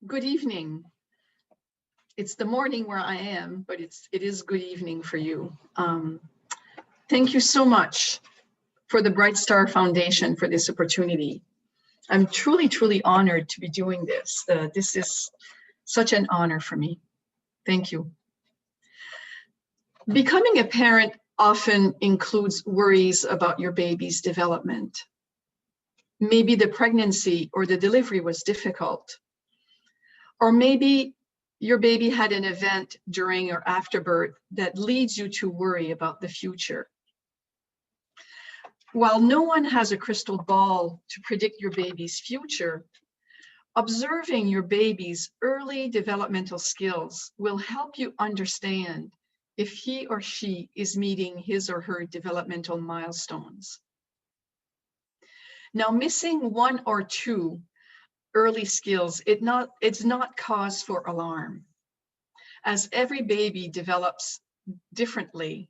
Good evening. It's the morning where I am, but it is good evening for you. Thank you so much for the Bright Star Foundation for this opportunity. I'm truly, truly honored to be doing this. This is such an honor for me. Thank you. Becoming a parent often includes worries about your baby's development. Maybe the pregnancy or the delivery was difficult. Or maybe your baby had an event during or after birth that leads you to worry about the future. While no one has a crystal ball to predict your baby's future, observing your baby's early developmental skills will help you understand if he or she is meeting his or her developmental milestones. Now, missing one or two early skills, it's not cause for alarm, as every baby develops differently.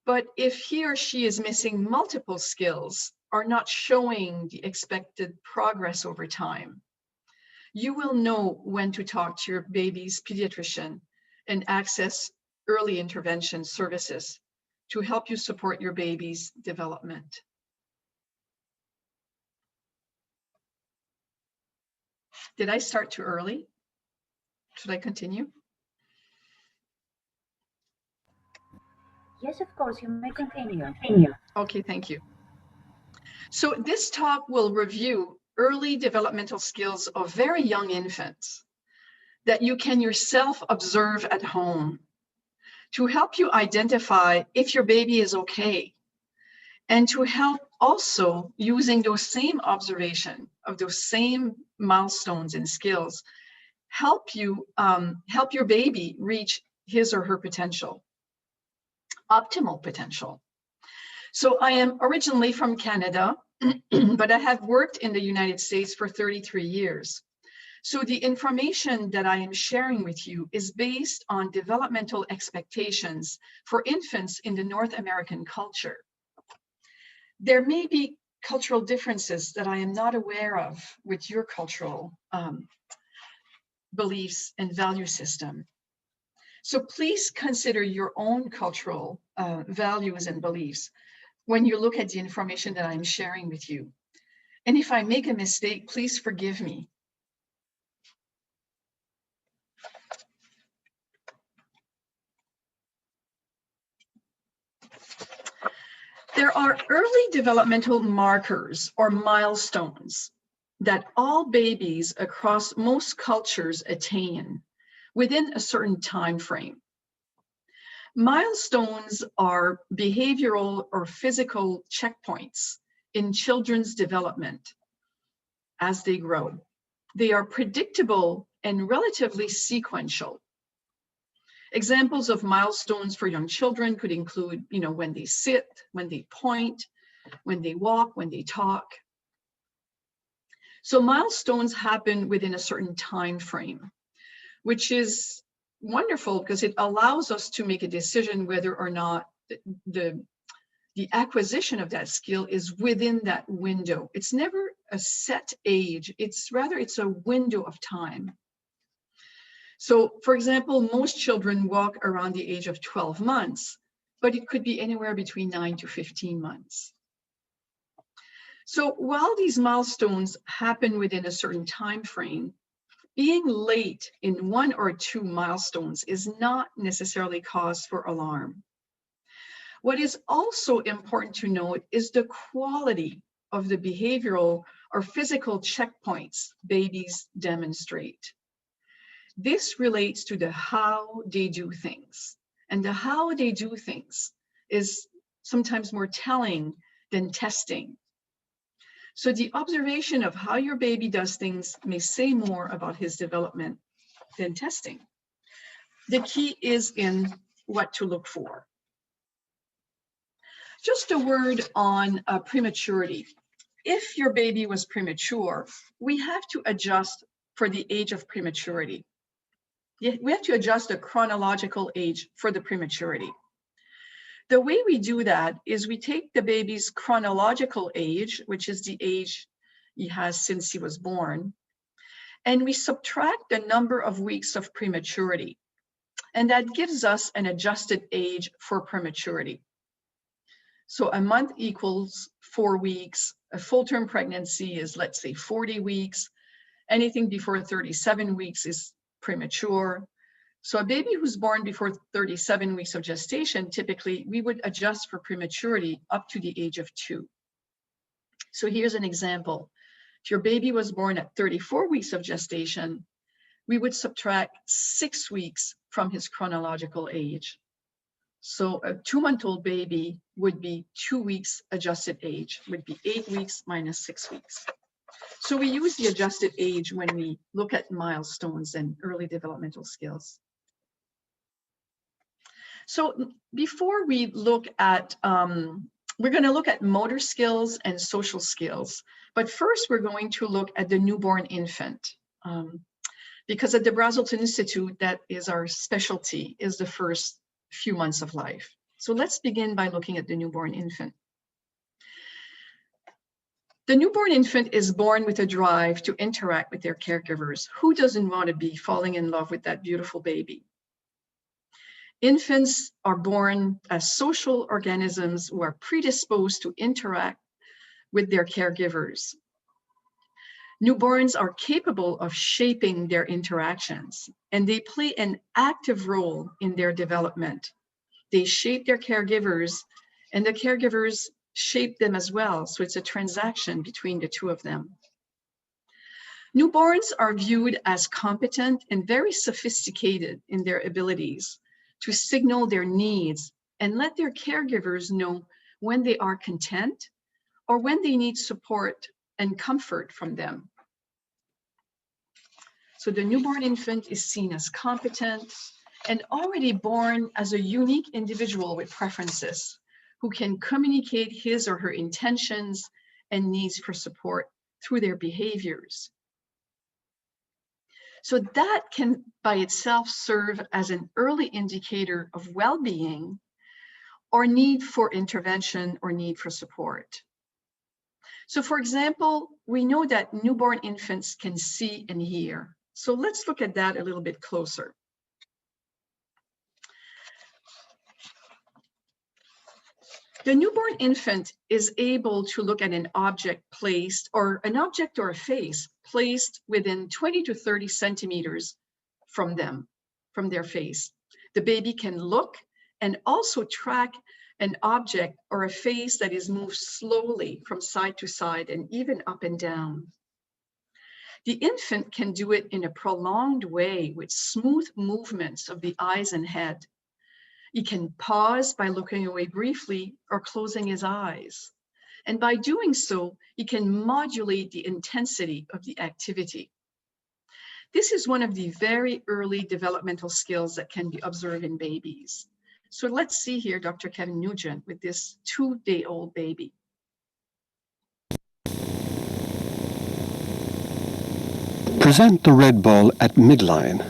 But if he or she is missing multiple skills or not showing the expected progress over time, you will know when to talk to your baby's pediatrician and access early intervention services to help you support your baby's development. Did I start too early? Should I continue? Yes, of course, you may continue. Okay, thank you. So this talk will review early developmental skills of very young infants that you can yourself observe at home to help you identify if your baby is okay, and to help also using those same observation of those same milestones and skills, help your baby reach his or her potential, optimal potential. So I am originally from Canada, but I have worked in the United States for 33 years. So the information that I am sharing with you is based on developmental expectations for infants in the North American culture. There may be cultural differences that I am not aware of with your cultural beliefs and value system. So please consider your own cultural values and beliefs when you look at the information that I'm sharing with you. And if I make a mistake, please forgive me. There are early developmental markers or milestones that all babies across most cultures attain within a certain time frame. Milestones are behavioral or physical checkpoints in children's development as they grow. They are predictable and relatively sequential. Examples of milestones for young children could include, when they sit, when they point, when they walk, when they talk. So milestones happen within a certain time frame, which is wonderful because it allows us to make a decision whether or not the acquisition of that skill is within that window. It's never a set age, it's a window of time. So for example, most children walk around the age of 12 months, but it could be anywhere between 9 to 15 months. So while these milestones happen within a certain time frame, being late in one or two milestones is not necessarily cause for alarm. What is also important to note is the quality of the behavioral or physical checkpoints babies demonstrate. This relates to the how they do things. And the how they do things is sometimes more telling than testing. So the observation of how your baby does things may say more about his development than testing. The key is in what to look for. Just a word on prematurity. If your baby was premature, we have to adjust for the age of prematurity. We have to adjust the chronological age for the prematurity. The way we do that is we take the baby's chronological age, which is the age he has since he was born, and we subtract the number of weeks of prematurity. And that gives us an adjusted age for prematurity. So a month equals 4 weeks. A full-term pregnancy is, let's say, 40 weeks. Anything before 37 weeks is premature. So a baby who's born before 37 weeks of gestation, typically we would adjust for prematurity up to the age of 2. So here's an example. If your baby was born at 34 weeks of gestation, we would subtract 6 weeks from his chronological age. So a 2-month-old baby would be 2 weeks adjusted age, would be 8 weeks minus 6 weeks. So we use the adjusted age when we look at milestones and early developmental skills. So before we look at, we're going to look at motor skills and social skills. But first, we're going to look at the newborn infant. Because at the Brazelton Institute, that is our specialty, is the first few months of life. So let's begin by looking at the newborn infant. The newborn infant is born with a drive to interact with their caregivers. Who doesn't want to be falling in love with that beautiful baby? Infants are born as social organisms who are predisposed to interact with their caregivers. Newborns are capable of shaping their interactions, and they play an active role in their development. They shape their caregivers, and the caregivers shape them as well. So it's a transaction between the two of them. Newborns are viewed as competent and very sophisticated in their abilities to signal their needs and let their caregivers know when they are content or when they need support and comfort from them. So the newborn infant is seen as competent and already born as a unique individual with preferences who can communicate his or her intentions and needs for support through their behaviors. So that can by itself serve as an early indicator of well-being or need for intervention or need for support. So for example, we know that newborn infants can see and hear. So let's look at that a little bit closer. The newborn infant is able to look at an object placed, or an object or a face placed within 20 to 30 centimeters from them, from their face. The baby can look and also track an object or a face that is moved slowly from side to side and even up and down. The infant can do it in a prolonged way with smooth movements of the eyes and head. He can pause by looking away briefly or closing his eyes. And by doing so, he can modulate the intensity of the activity. This is one of the very early developmental skills that can be observed in babies. So let's see here Dr. Kevin Nugent with this 2-day-old baby. Present the red ball at midline,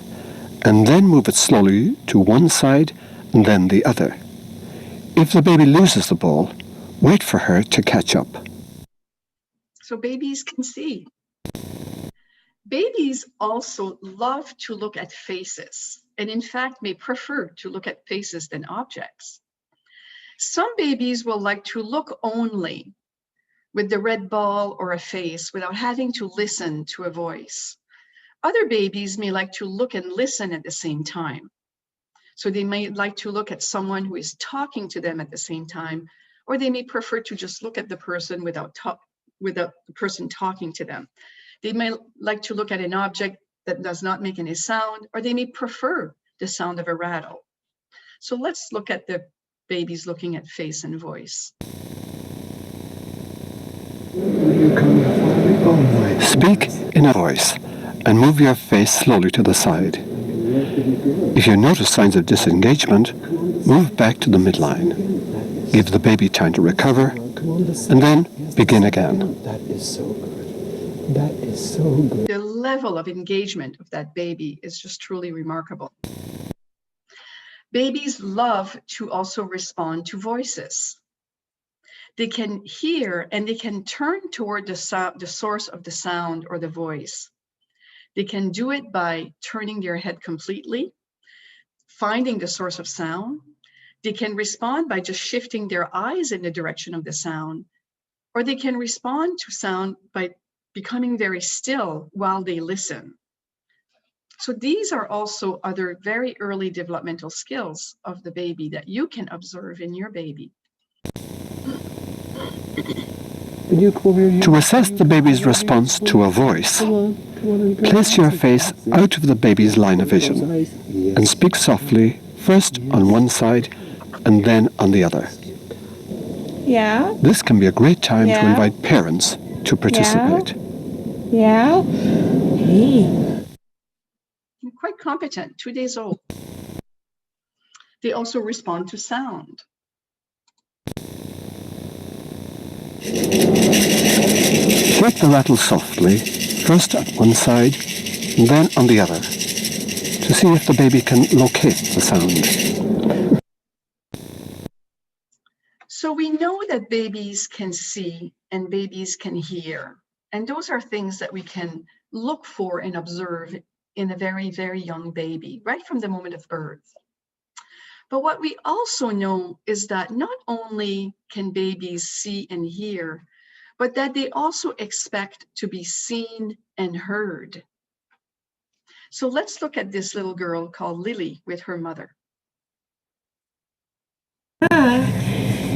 and then move it slowly to one side and then the other. If the baby loses the ball, wait for her to catch up. So babies can see. Babies also love to look at faces, and in fact may prefer to look at faces than objects. Some babies will like to look only with the red ball or a face without having to listen to a voice. Other babies may like to look and listen at the same time. So they may like to look at someone who is talking to them at the same time, or they may prefer to just look at the person without the person talking to them. They may like to look at an object that does not make any sound, or they may prefer the sound of a rattle. So let's look at the babies looking at face and voice. Speak in a voice and move your face slowly to the side. If you notice signs of disengagement, move back to the midline. Give the baby time to recover, and then begin again. That is so good. That is so good. The level of engagement of that baby is just truly remarkable. Babies love to also respond to voices. They can hear and they can turn toward the source of the sound or the voice. They can do it by turning their head completely, finding the source of sound. They can respond by just shifting their eyes in the direction of the sound, or they can respond to sound by becoming very still while they listen. So these are also other very early developmental skills of the baby that you can observe in your baby. To assess the baby's response to a voice, place your face out of the baby's line of vision and speak softly, first on one side and then on the other. Yeah. This can be a great time to invite parents to participate. Yeah. Hey. Quite competent, 2 days old. They also respond to sound. Shake the rattle softly, first on one side and then on the other, to see if the baby can locate the sound. So we know that babies can see and babies can hear. And those are things that we can look for and observe in a very, very young baby, right from the moment of birth. But what we also know is that not only can babies see and hear, but that they also expect to be seen and heard. So let's look at this little girl called Lily with her mother.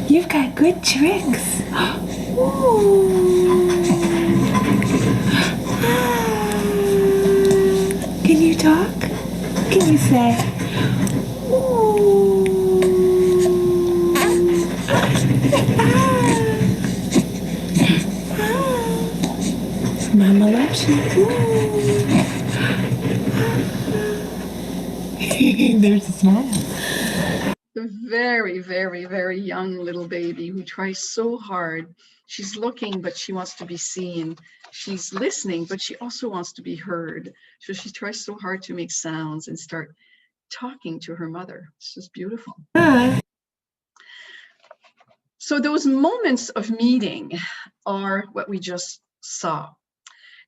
You've got good tricks. Ooh. Can you talk? Can you say, ooh? Mama loves you. There's a smile. The very, very, very young little baby who tries so hard. She's looking, but she wants to be seen. She's listening, but she also wants to be heard. So she tries so hard to make sounds and start talking to her mother. It's just beautiful. So those moments of meeting are what we just saw.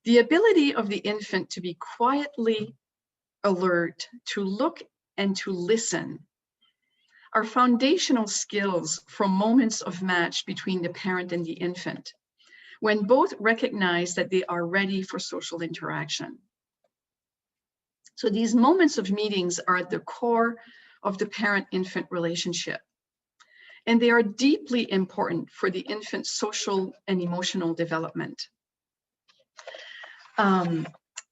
The ability of the infant to be quietly alert, to look and to listen are foundational skills from moments of match between the parent and the infant, when both recognize that they are ready for social interaction. So these moments of meetings are at the core of the parent-infant relationship, and they are deeply important for the infant's social and emotional development.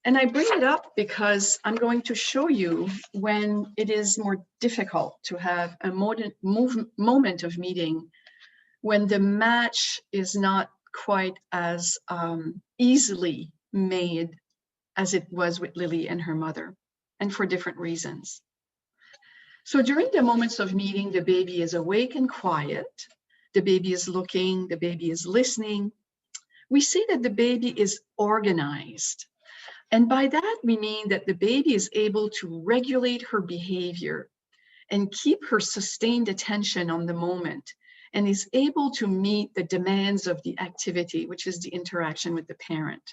And I bring it up because I'm going to show you when it is more difficult to have a moment of meeting, when the match is not quite as easily made as it was with Lily and her mother, and for different reasons. So during the moments of meeting, the baby is awake and quiet. The baby is looking, the baby is listening. We see that the baby is organized. And by that, we mean that the baby is able to regulate her behavior and keep her sustained attention on the moment, and is able to meet the demands of the activity, which is the interaction with the parent.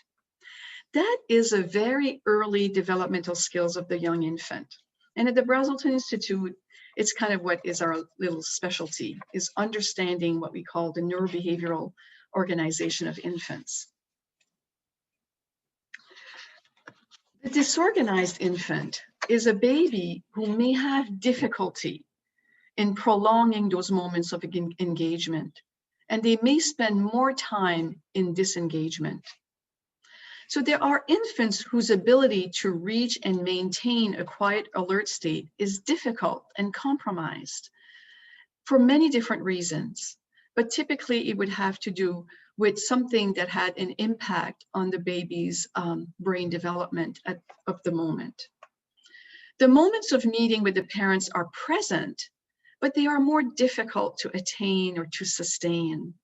That is a very early developmental skills of the young infant. And at the Brazelton Institute, it's kind of what is our little specialty, is understanding what we call the neurobehavioral organization of infants. The disorganized infant is a baby who may have difficulty in prolonging those moments of engagement, and they may spend more time in disengagement. So there are infants whose ability to reach and maintain a quiet alert state is difficult and compromised for many different reasons, but typically it would have to do with something that had an impact on the baby's brain development of the moment. The moments of meeting with the parents are present, but they are more difficult to attain or to sustain.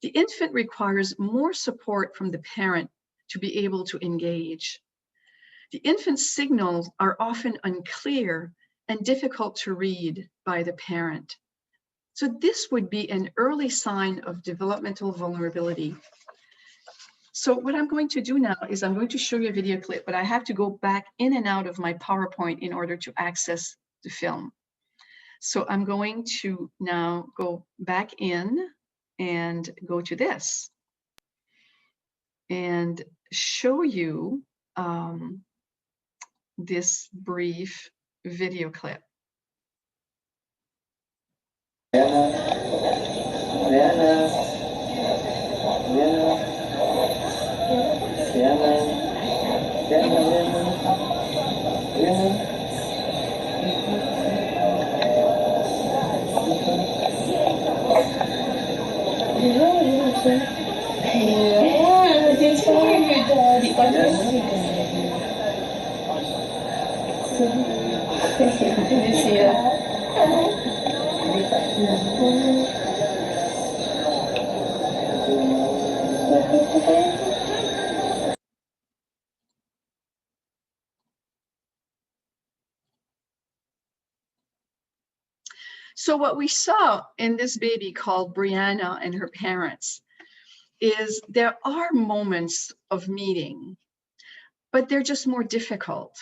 The infant requires more support from the parent to be able to engage. The infant's signals are often unclear and difficult to read by the parent. So this would be an early sign of developmental vulnerability. So what I'm going to do now is I'm going to show you a video clip, but I have to go back in and out of my PowerPoint in order to access the film. So I'm going to now go back in and go to this and show you this brief video clip. So what we saw in this baby called Brianna and her parents is there are moments of meeting, but they're just more difficult.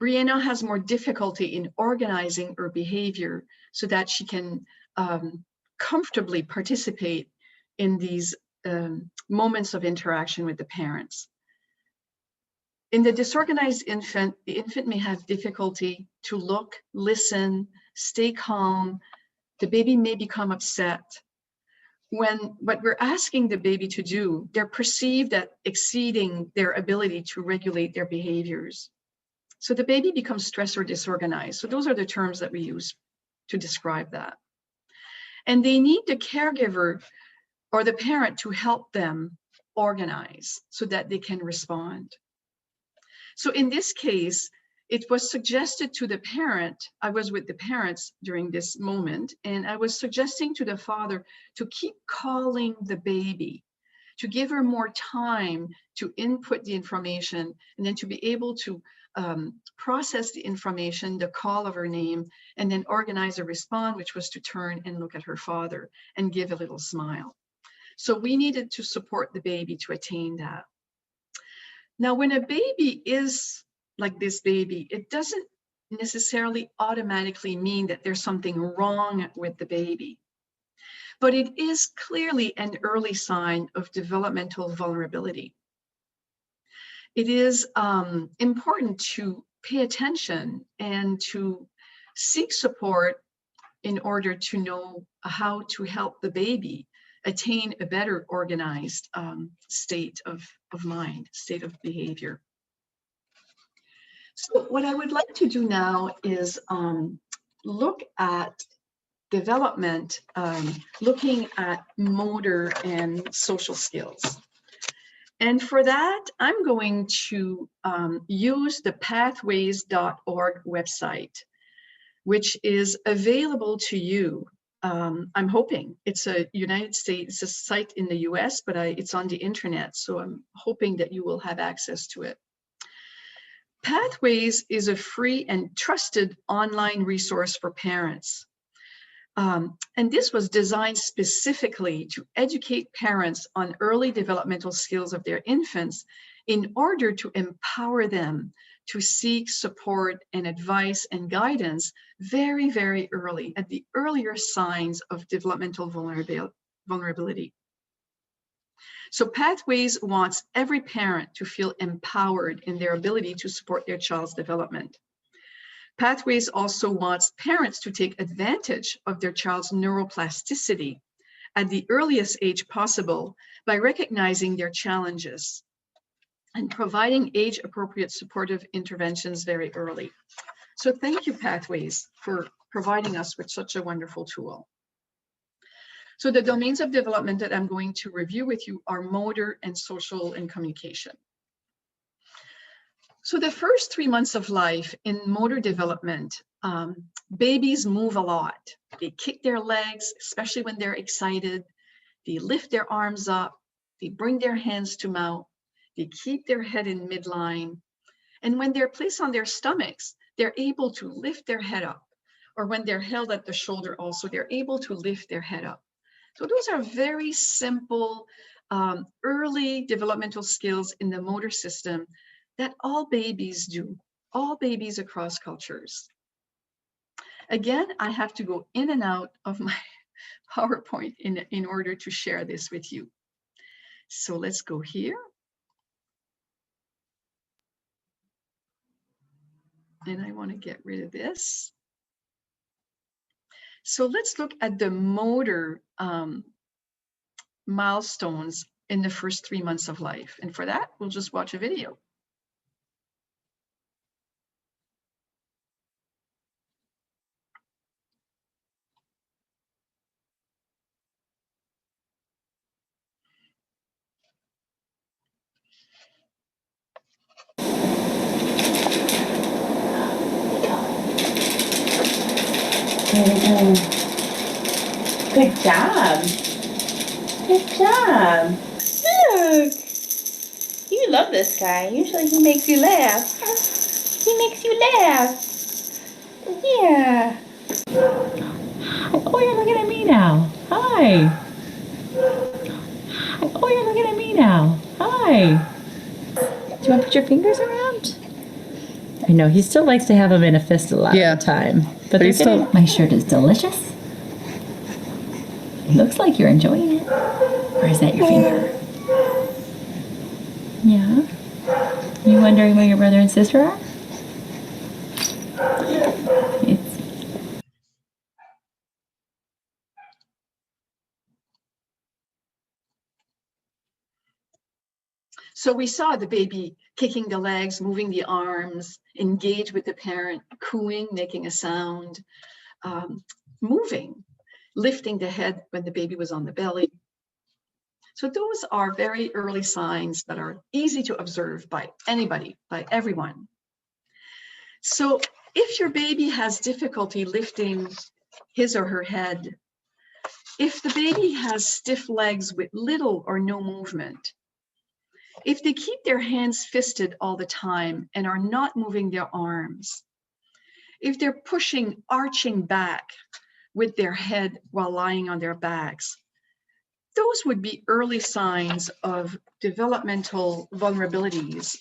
Brianna has more difficulty in organizing her behavior so that she can comfortably participate in these moments of interaction with the parents. In the disorganized infant, the infant may have difficulty to look, listen, stay calm. The baby may become upset. When what we're asking the baby to do, they're perceived as exceeding their ability to regulate their behaviors. So the baby becomes stressed or disorganized. So those are the terms that we use to describe that. And they need the caregiver or the parent to help them organize so that they can respond. So in this case, it was suggested to the parent, I was with the parents during this moment, and I was suggesting to the father to keep calling the baby, to give her more time to input the information, and then to be able to process the information, the call of her name, and then organize a response, which was to turn and look at her father and give a little smile. So we needed to support the baby to attain that. Now, when a baby is like this baby, it doesn't necessarily automatically mean that there's something wrong with the baby, but it is clearly an early sign of developmental vulnerability. It is important to pay attention and to seek support in order to know how to help the baby attain a better organized state of mind, state of behavior. So what I would like to do now is look at development, looking at motor and social skills. And for that, I'm going to use the pathways.org website, which is available to you. I'm hoping it's a United States, it's a site in the US, but it's on the internet. So I'm hoping that you will have access to it. Pathways is a free and trusted online resource for parents. And this was designed specifically to educate parents on early developmental skills of their infants in order to empower them to seek support and advice and guidance very, very early, at the earlier signs of developmental vulnerability. So Pathways wants every parent to feel empowered in their ability to support their child's development. Pathways also wants parents to take advantage of their child's neuroplasticity at the earliest age possible by recognizing their challenges and providing age-appropriate supportive interventions very early. So thank you, Pathways, for providing us with such a wonderful tool. So the domains of development that I'm going to review with you are motor and social and communication. So the first 3 months of life in motor development, babies move a lot. They kick their legs, especially when they're excited. They lift their arms up. They bring their hands to mouth. They keep their head in midline. And when they're placed on their stomachs, they're able to lift their head up. Or when they're held at the shoulder also, they're able to lift their head up. So those are very simple early developmental skills in the motor system that all babies do, all babies across cultures. Again, I have to go in and out of my PowerPoint in order to share this with you. So let's go here. And I want to get rid of this. So let's look at the motor milestones in the first 3 months of life. And for that, we'll just watch a video. Good job. Good job. Look. You love this guy. Usually he makes you laugh. He makes you laugh. Yeah. Oh, you're looking at me now. Hi. Oh, you're looking at me now. Hi. Do you want to put your fingers around? I know, he still likes to have them in a fist a lot of the time. But he's still... My shirt is delicious. It looks like you're enjoying it. Or is that your finger? Yeah? You wondering where your brother and sister are? So we saw the baby kicking the legs, moving the arms, engage with the parent, cooing, making a sound, moving, lifting the head when the baby was on the belly. So those are very early signs that are easy to observe by anybody, by everyone. So if your baby has difficulty lifting his or her head, if the baby has stiff legs with little or no movement, if they keep their hands fisted all the time and are not moving their arms, if they're pushing, arching back with their head while lying on their backs, those would be early signs of developmental vulnerabilities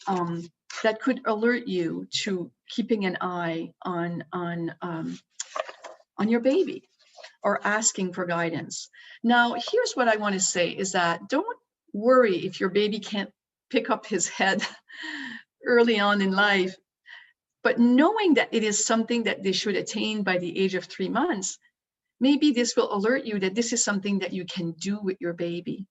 that could alert you to keeping an eye on your baby or asking for guidance. Now, here's what I want to say is that don't worry if your baby can't pick up his head early on in life, but knowing that it is something that they should attain by the age of 3 months, maybe this will alert you that this is something that you can do with your baby.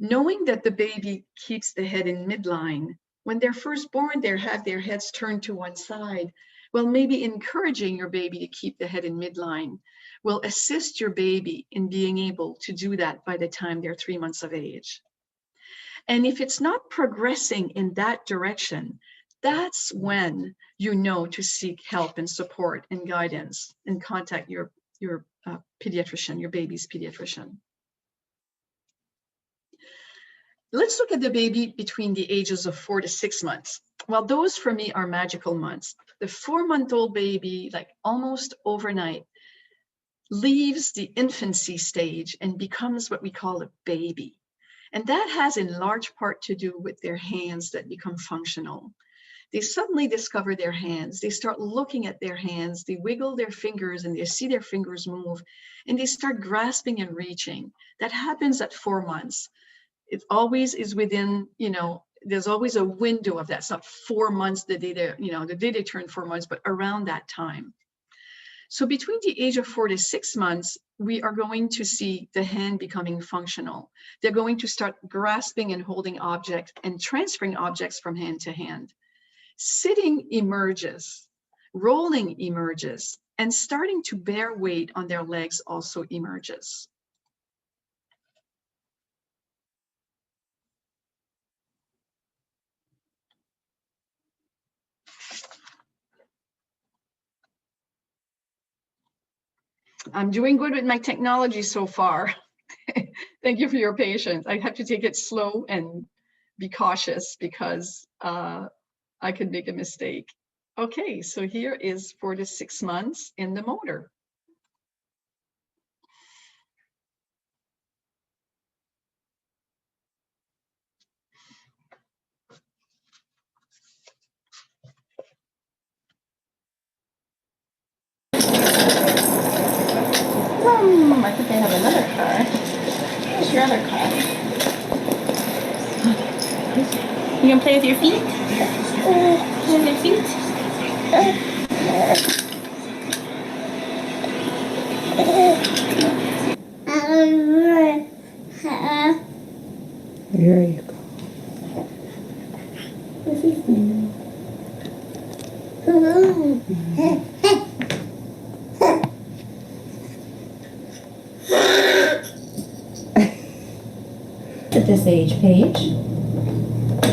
Knowing that the baby keeps the head in midline, when they're first born, they have their heads turned to one side. Well, maybe encouraging your baby to keep the head in midline will assist your baby in being able to do that by the time they're 3 months of age. And if it's not progressing in that direction, that's when you know to seek help and support and guidance and contact your pediatrician, your baby's pediatrician. Let's look at the baby between the ages of 4 to 6 months. Well, those for me are magical months. The 4-month-old baby, like almost overnight, leaves the infancy stage and becomes what we call a baby. And that has in large part to do with their hands that become functional. They suddenly discover their hands. They start looking at their hands. They wiggle their fingers and they see their fingers move and they start grasping and reaching. That happens at 4 months. It always is within, there's always a window of that. It's not 4 months the day they turn 4 months, but around that time. So between the age of 4 to 6 months, we are going to see the hand becoming functional. They're going to start grasping and holding objects and transferring objects from hand to hand. Sitting emerges, rolling emerges, and starting to bear weight on their legs also emerges. I'm doing good with my technology so far. Thank you for your patience. I have to take it slow and be cautious because I could make a mistake. Okay, so here is 4 to 6 months in the motor. play with your feet? Play with your feet? There you go. What's he saying? At this age, Paige,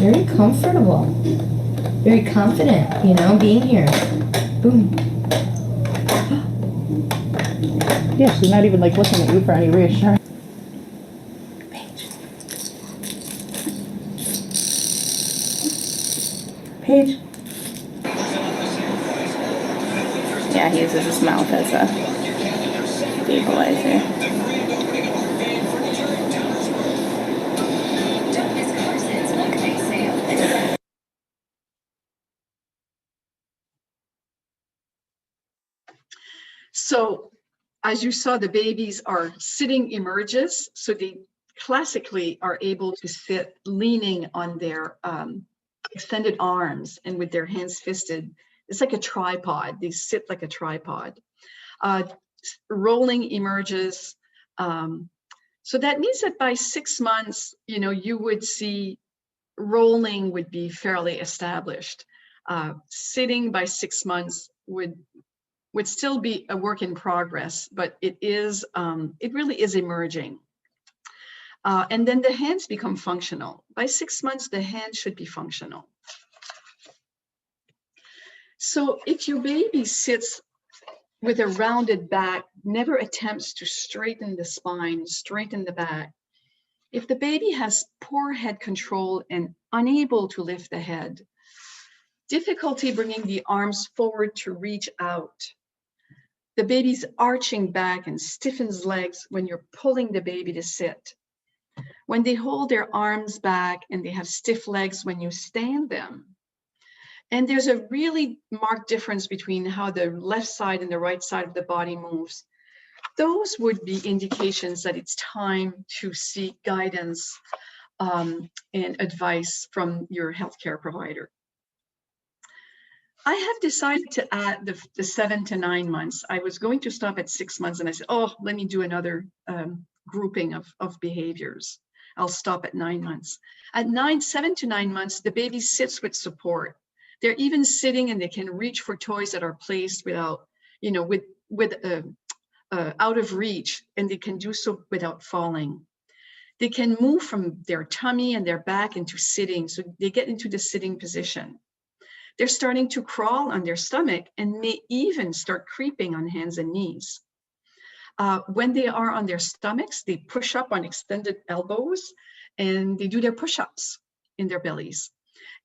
very comfortable, very confident, you know, being here. Boom. Yeah, she's not even like looking at you for any reassurance. Paige. Paige. Yeah, he uses his mouth as a stabilizer. So as you saw, the babies are sitting emerges. So they classically are able to sit leaning on their extended arms and with their hands fisted. It's like a tripod. They sit like a tripod. Rolling emerges. So that means that by 6 months, you know, you would see rolling would be fairly established. Sitting by 6 months would still be a work in progress, but it really is emerging. And then the hands become functional. By 6 months, the hands should be functional. So if your baby sits with a rounded back, never attempts to straighten the spine, straighten the back, if the baby has poor head control and unable to lift the head, difficulty bringing the arms forward to reach out, the baby's arching back and stiffens legs when you're pulling the baby to sit, when they hold their arms back and they have stiff legs when you stand them. And there's a really marked difference between how the left side and the right side of the body moves. Those would be indications that it's time to seek guidance and advice from your healthcare provider. I have decided to add the 7 to 9 months. I was going to stop at 6 months and I said, oh, let me do another grouping of behaviors. I'll stop at 9 months. At 7 to 9 months, the baby sits with support. They're even sitting and they can reach for toys that are placed without, you know, out of reach, and they can do so without falling. They can move from their tummy and their back into sitting, so they get into the sitting position. They're starting to crawl on their stomach and may even start creeping on hands and knees. When they are on their stomachs, they push up on extended elbows and they do their push-ups in their bellies.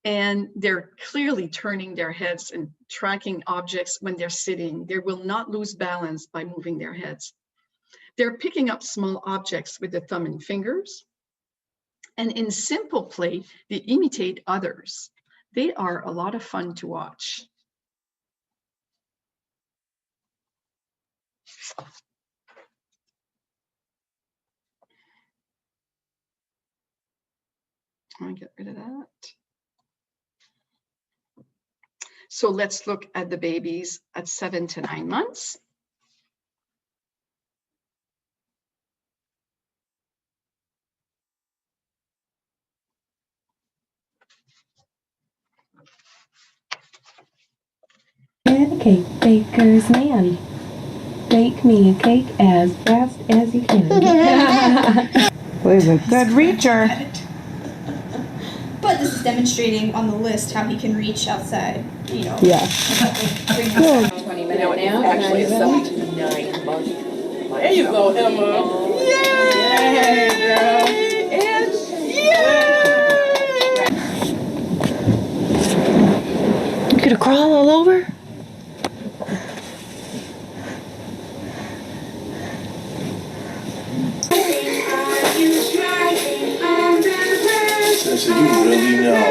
And they're clearly turning their heads and tracking objects when they're sitting. They will not lose balance by moving their heads. They're picking up small objects with the thumb and fingers. And in simple play, they imitate others. They are a lot of fun to watch. Let me get rid of that. So let's look at the babies at 7 to 9 months. And a cake baker's man. Bake me a cake as fast as you can. He's a good reacher. But this is demonstrating on the list how he can reach outside, you know. Yeah. 20 minutes now. Actually, it's 7 to 9 months. There you go, Emma. Yay, girl. And yay! You gonna crawl all over? So you really know.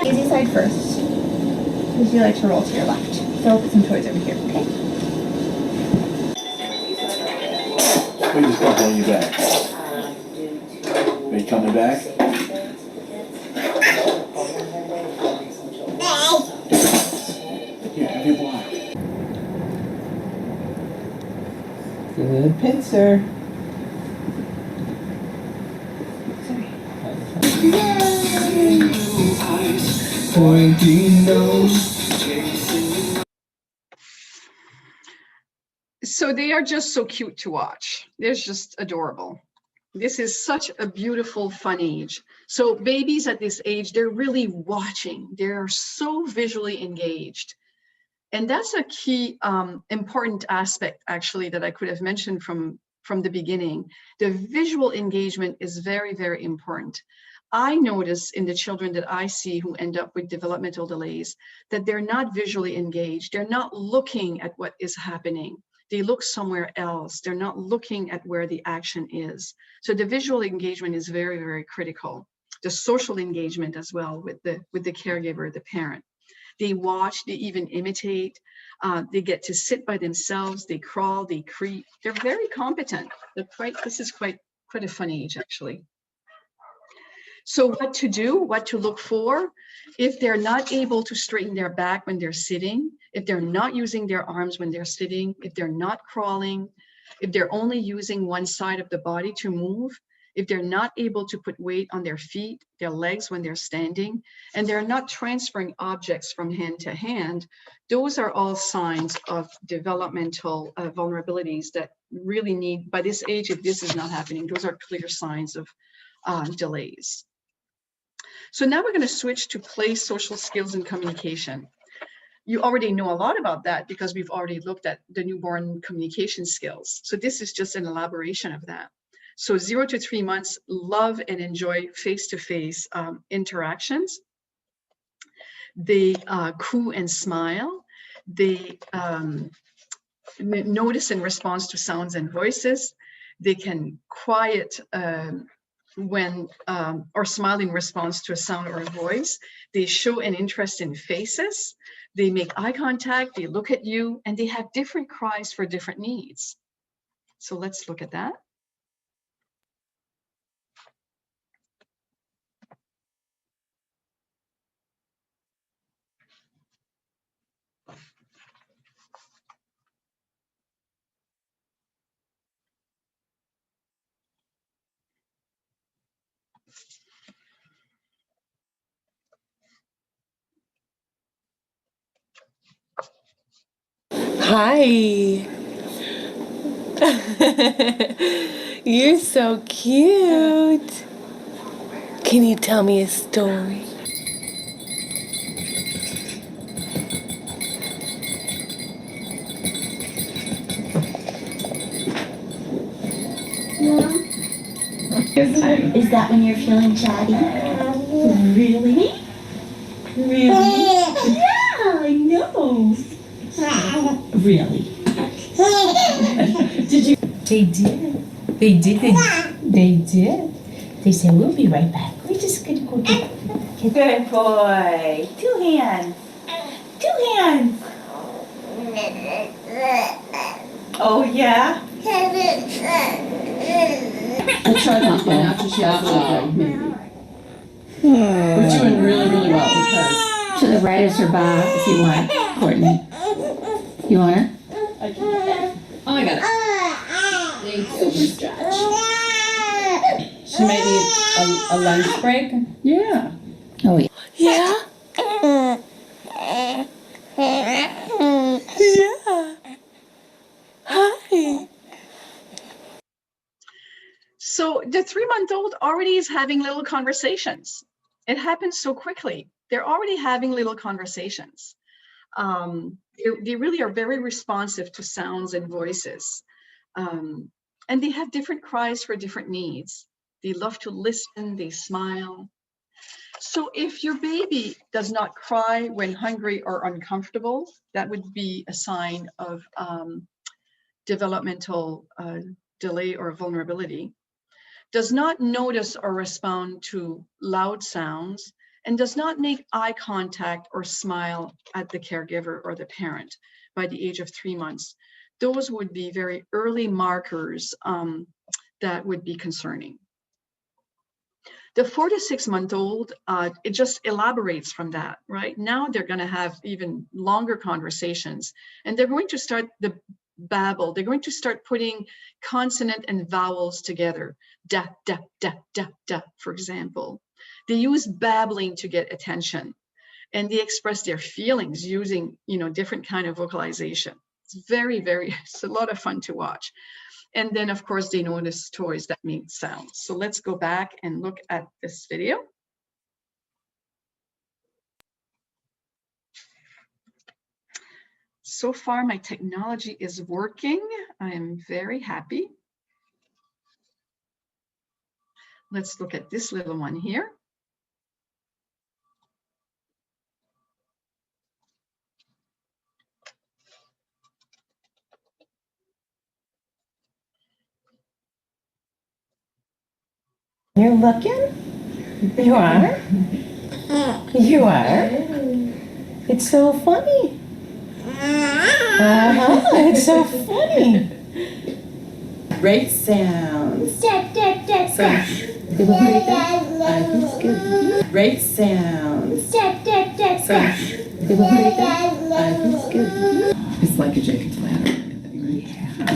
Easy side first. Would you like to roll to your left? So I'll put some toys over here, okay? We just got on your back. Are you coming back? Good pincer. Pointing nose. So they are just so cute to watch. They're just adorable. This is such a beautiful, fun age. So babies at this age, they're really watching. They're so visually engaged. And that's a key important aspect, actually, that I could have mentioned from the beginning. The visual engagement is very, very important. I notice in the children that I see who end up with developmental delays that they're not visually engaged. They're not looking at what is happening. They look somewhere else. They're not looking at where the action is. So the visual engagement is very, very critical. The social engagement as well with the caregiver, the parent. They watch, they even imitate, they get to sit by themselves, they crawl, they creep. They're very competent. This is quite a fun age, actually. So what to do, what to look for, if they're not able to straighten their back when they're sitting, if they're not using their arms when they're sitting, if they're not crawling, if they're only using one side of the body to move, if they're not able to put weight on their feet, their legs when they're standing, and they're not transferring objects from hand to hand, those are all signs of developmental vulnerabilities that really need, by this age, if this is not happening, those are clear signs of delays. So now we're going to switch to play, social skills, and communication. You already know a lot about that because we've already looked at the newborn communication skills. So this is just an elaboration of that. So 0 to 3 months, love and enjoy face-to-face interactions. They coo and smile. They notice and respond to sounds and voices. They can quiet when or smile in response to a sound or a voice. They show an interest in faces. They make eye contact. They look at you, and they have different cries for different needs. So let's look at that. Hi. You're so cute. Can you tell me a story? Is that when you're feeling chatty? Really? Really? Yeah, I know. Really? Did you? They did. They did. They did. They said, we'll be right back. We're just going to go get good boy. 2 hands. 2 hands. Oh, yeah? I tried not one after she asked like maybe. We're doing really, really well because. To the right is her bob if you want, Courtney. You want it? I can. Oh, I got it. Thanks so much, Josh. She might need a lunch break. Yeah. Oh, yeah. Yeah? Yeah. Hi. So the 3-month-old already is having little conversations. It happens so quickly. They're already having little conversations. They really are very responsive to sounds and voices. And they have different cries for different needs. They love to listen, they smile. So if your baby does not cry when hungry or uncomfortable, that would be a sign of developmental delay or vulnerability. Does not notice or respond to loud sounds, and does not make eye contact or smile at the caregiver or the parent by the age of 3 months. Those would be very early markers that would be concerning. The 4 to 6 month old, it just elaborates from that, right? Now they're going to have even longer conversations, and they're going to start, the babble. They're going to start putting consonant and vowels together. Da, da, da, da, da, for example. They use babbling to get attention, and they express their feelings using, different kind of vocalization. It's it's a lot of fun to watch. And then, of course, they notice toys that make sounds. So let's go back and look at this video. So far, my technology is working. I am very happy. Let's look at this little one here. You're looking? You are? You are? It's so funny. It's so funny. Great sounds. Great sounds. It's like a Jacob's ladder. Yeah.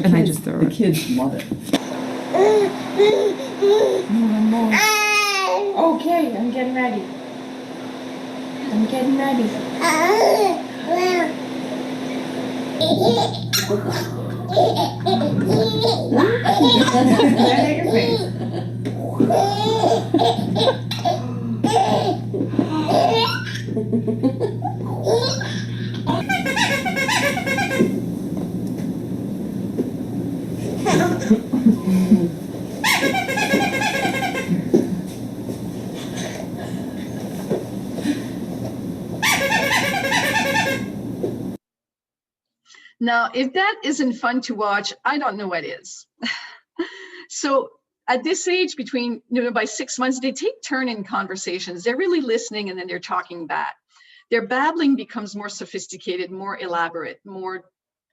And I just throw it. The kids love it. One more. Okay, I'm getting ready. I'm getting ready. Now, if that isn't fun to watch, I don't know what is. So at this age, between, by 6 months, they take turn in conversations. They're really listening, and then they're talking back. Their babbling becomes more sophisticated, more elaborate, more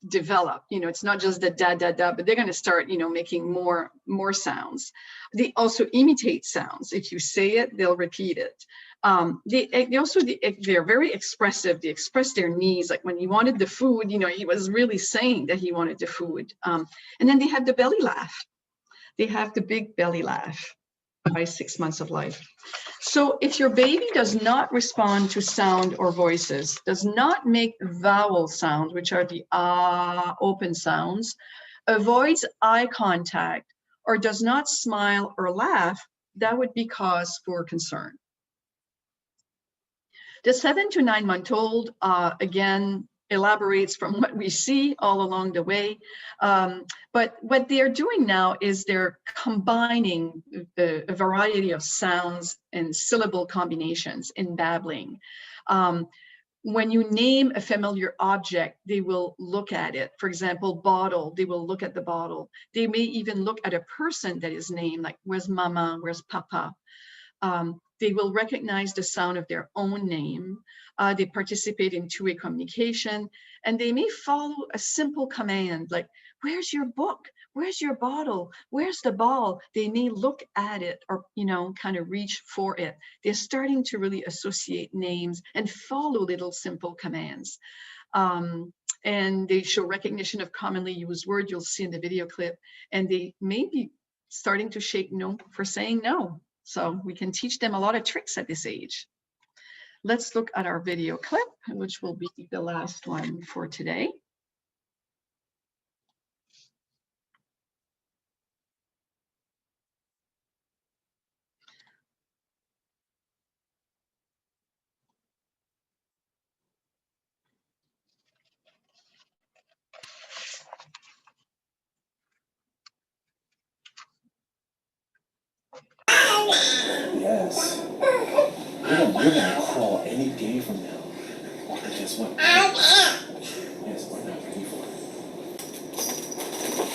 developed. It's not just the da, da, da, but they're going to start, making more sounds. They also imitate sounds. If you say it, they'll repeat it. They're very expressive. They express their needs. Like when he wanted the food, he was really saying that he wanted the food. And then they have the belly laugh. They have the big belly laugh by 6 months of life. So if your baby does not respond to sound or voices, does not make vowel sounds, which are the open sounds, avoids eye contact, or does not smile or laugh, that would be cause for concern. The 7 to 9 month old, again, elaborates from what we see all along the way. But what they're doing now is they're combining a variety of sounds and syllable combinations in babbling. When you name a familiar object, they will look at it. For example, bottle, they will look at the bottle. They may even look at a person that is named, like where's mama, where's papa. They will recognize the sound of their own name. They participate in two-way communication, and they may follow a simple command like, where's your book? Where's your bottle? Where's the ball? They may look at it or, kind of reach for it. They're starting to really associate names and follow little simple commands. And they show recognition of commonly used words. You'll see in the video clip, and they may be starting to shake no for saying no. So we can teach them a lot of tricks at this age. Let's look at our video clip, which will be the last one for today. Yes. You're gonna crawl any day from now. But guess what? Yes, we're not ready for it.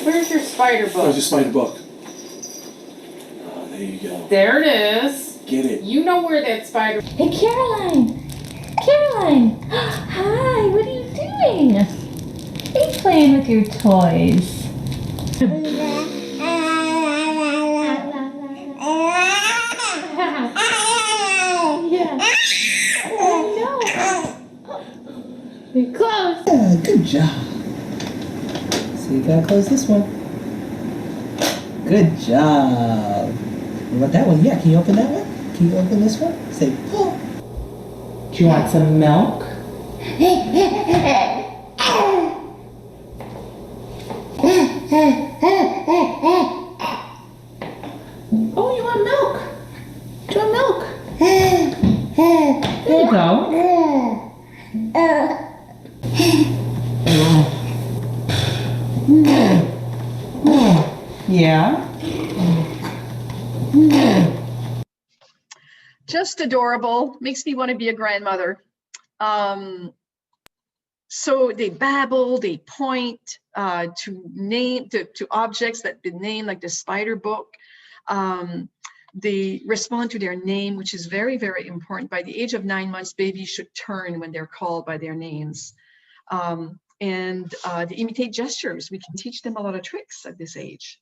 Where's your spider book? Where's your spider book? Oh, there you go. There it is. Get it. You know where that spider... Hey, Caroline! Caroline! Hi, what are you doing? Are you playing with your toys? You're close. Yeah, good job. So you gotta close this one. Good job. What about that one? Yeah, can you open that one? Can you open this one? Say, pull. Do you want some milk? Oh, you want milk? Do you want milk? There you go. Yeah. Just adorable. Makes me want to be a grandmother. So they babble, they point to objects that have been named, like the spider book. They respond to their name, which is very, very important. By the age of 9 months, babies should turn when they're called by their names. They imitate gestures. We can teach them a lot of tricks at this age.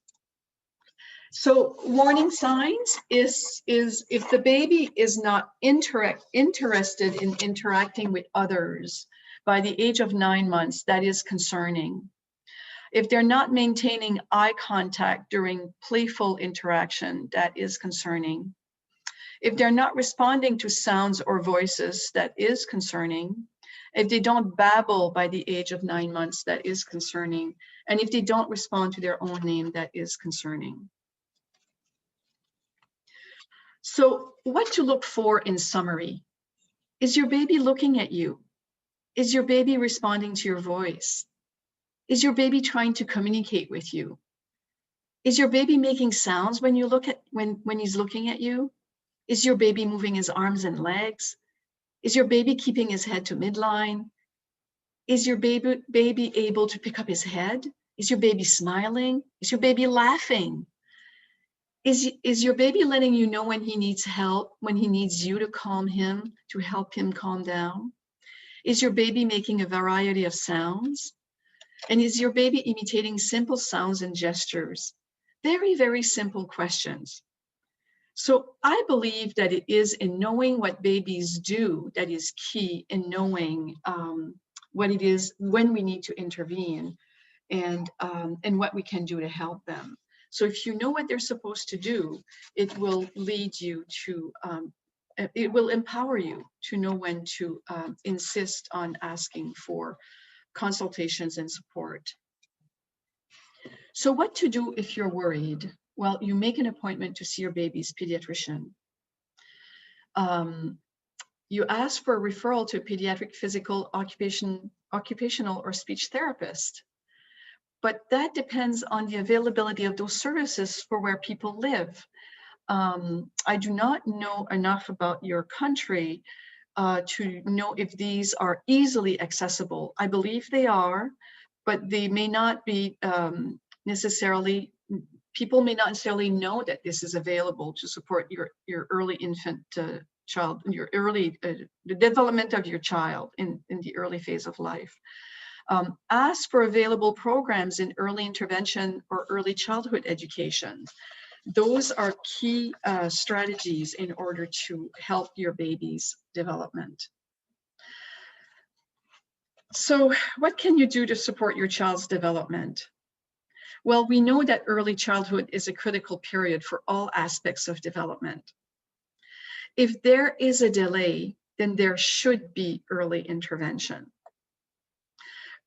So warning signs is if the baby is not interested in interacting with others by the age of 9 months, that is concerning. If they're not maintaining eye contact during playful interaction, that is concerning. If they're not responding to sounds or voices, that is concerning. If they don't babble by the age of 9 months, that is concerning. And if they don't respond to their own name, that is concerning. So what to look for in summary? Is your baby looking at you? Is your baby responding to your voice? Is your baby trying to communicate with you? Is your baby making sounds when you look at when he's looking at you? Is your baby moving his arms and legs? Is your baby keeping his head to midline? Is your baby able to pick up his head? Is your baby smiling? Is your baby laughing? Is your baby letting you know when he needs help, when he needs you to calm him, to help him calm down? Is your baby making a variety of sounds? And is your baby imitating simple sounds and gestures? Very, very simple questions. So I believe that it is in knowing what babies do that is key in knowing what it is when we need to intervene and what we can do to help them. So if you know what they're supposed to do, it will lead you to, it will empower you to know when to insist on asking for consultations and support. So what to do if you're worried? Well, you make an appointment to see your baby's pediatrician. You ask for a referral to a pediatric physical, occupational or speech therapist. But that depends on the availability of those services for where people live. I do not know enough about your country to know if these are easily accessible. I believe they are, but they may not be necessarily, people may not necessarily know that this is available to support your early infant child, your early, the development of your child in the early phase of life. Ask for available programs in early intervention or early childhood education. Those are key strategies in order to help your baby's development. So what can you do to support your child's development? Well, we know that early childhood is a critical period for all aspects of development. If there is a delay, then there should be early intervention.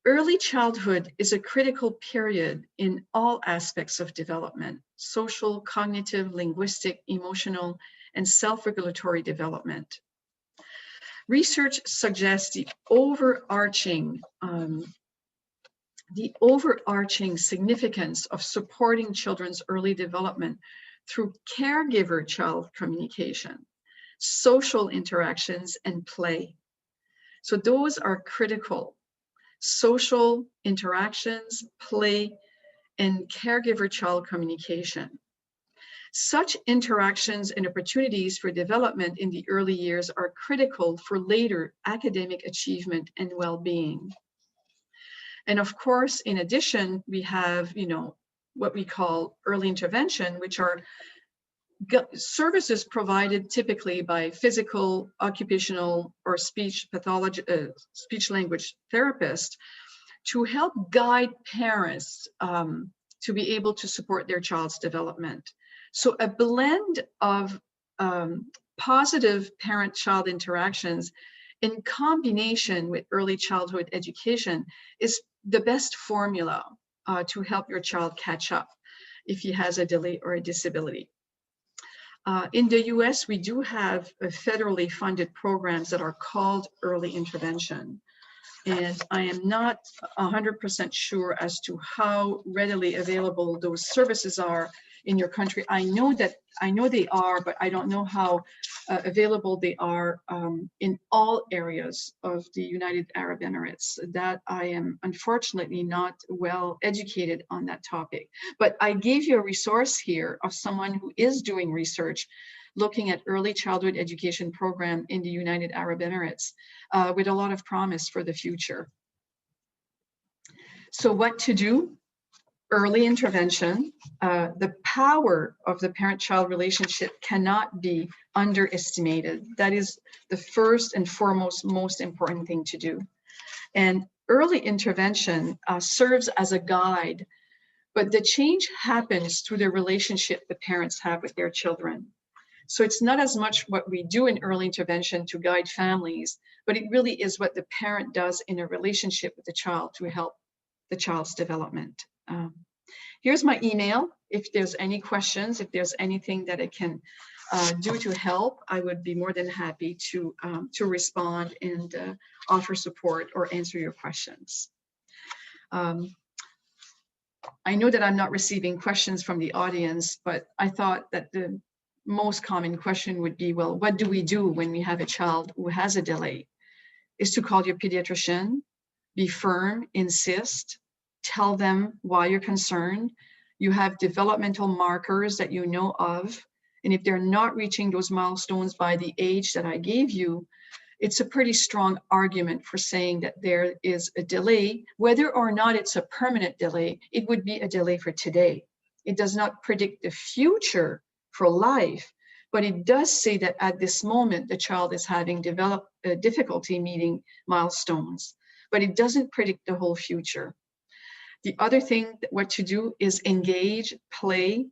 Early childhood is a critical period in all aspects of development: social, cognitive, linguistic, emotional, and self-regulatory development. Research suggests the overarching significance of supporting children's early development through caregiver-child communication, social interactions, and play. So those are critical. Social interactions, play, and caregiver-child communication. Such interactions and opportunities for development in the early years are critical for later academic achievement and well-being. And of course, in addition, we have, what we call early intervention, which are services provided typically by physical, occupational, or speech language therapists to help guide parents to be able to support their child's development. So a blend of positive parent-child interactions in combination with early childhood education is the best formula to help your child catch up if he has a delay or a disability. In the US, we do have federally funded programs that are called early intervention. And I am not 100% sure as to how readily available those services are in your country. I know they are, but I don't know how available they are in all areas of the United Arab Emirates. That I am unfortunately not well educated on that topic. But I gave you a resource here of someone who is doing research looking at early childhood education program in the United Arab Emirates with a lot of promise for the future. So what to do? Early intervention. The power of the parent-child relationship cannot be underestimated. That is the first and foremost most important thing to do. And early intervention serves as a guide, but the change happens through the relationship the parents have with their children. So it's not as much what we do in early intervention to guide families, but it really is what the parent does in a relationship with the child to help the child's development. Here's my email. If there's any questions, if there's anything that I can do to help, I would be more than happy to respond and offer support or answer your questions. I know that I'm not receiving questions from the audience, but I thought that the most common question would be, well, what do we do when we have a child who has a delay? Is to call your pediatrician, be firm, insist, tell them why you're concerned. You have developmental markers that you know of. And if they're not reaching those milestones by the age that I gave you, it's a pretty strong argument for saying that there is a delay. Whether or not it's a permanent delay, it would be a delay for today. It does not predict the future for life, but it does say that at this moment, the child is having difficulty meeting milestones, but it doesn't predict the whole future. The other thing, what to do is engage, play,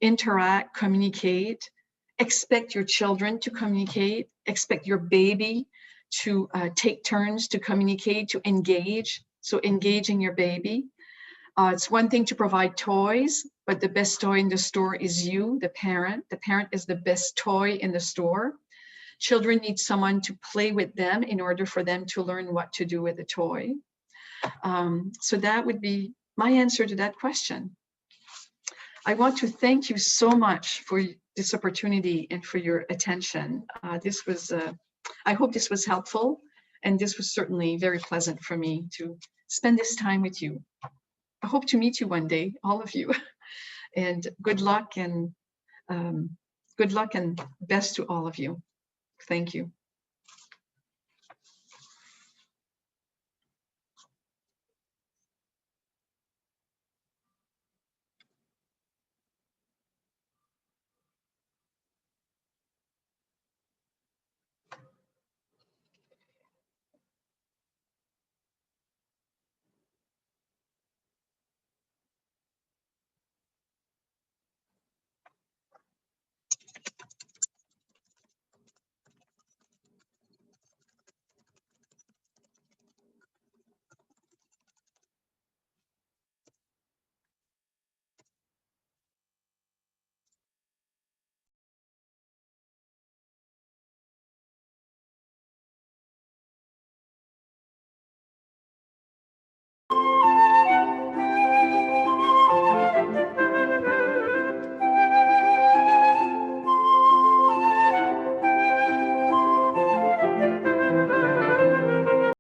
interact, communicate, expect your children to communicate, expect your baby to take turns to communicate, to engage. So engaging your baby. It's one thing to provide toys, but the best toy in the store is you, the parent. The parent is the best toy in the store. Children need someone to play with them in order for them to learn what to do with the toy. So that would be my answer to that question. I want to thank you so much for this opportunity and for your attention. This was, I hope this was helpful, and this was certainly very pleasant for me to spend this time with you. I hope to meet you one day, all of you, and good luck and best to all of you. Thank you.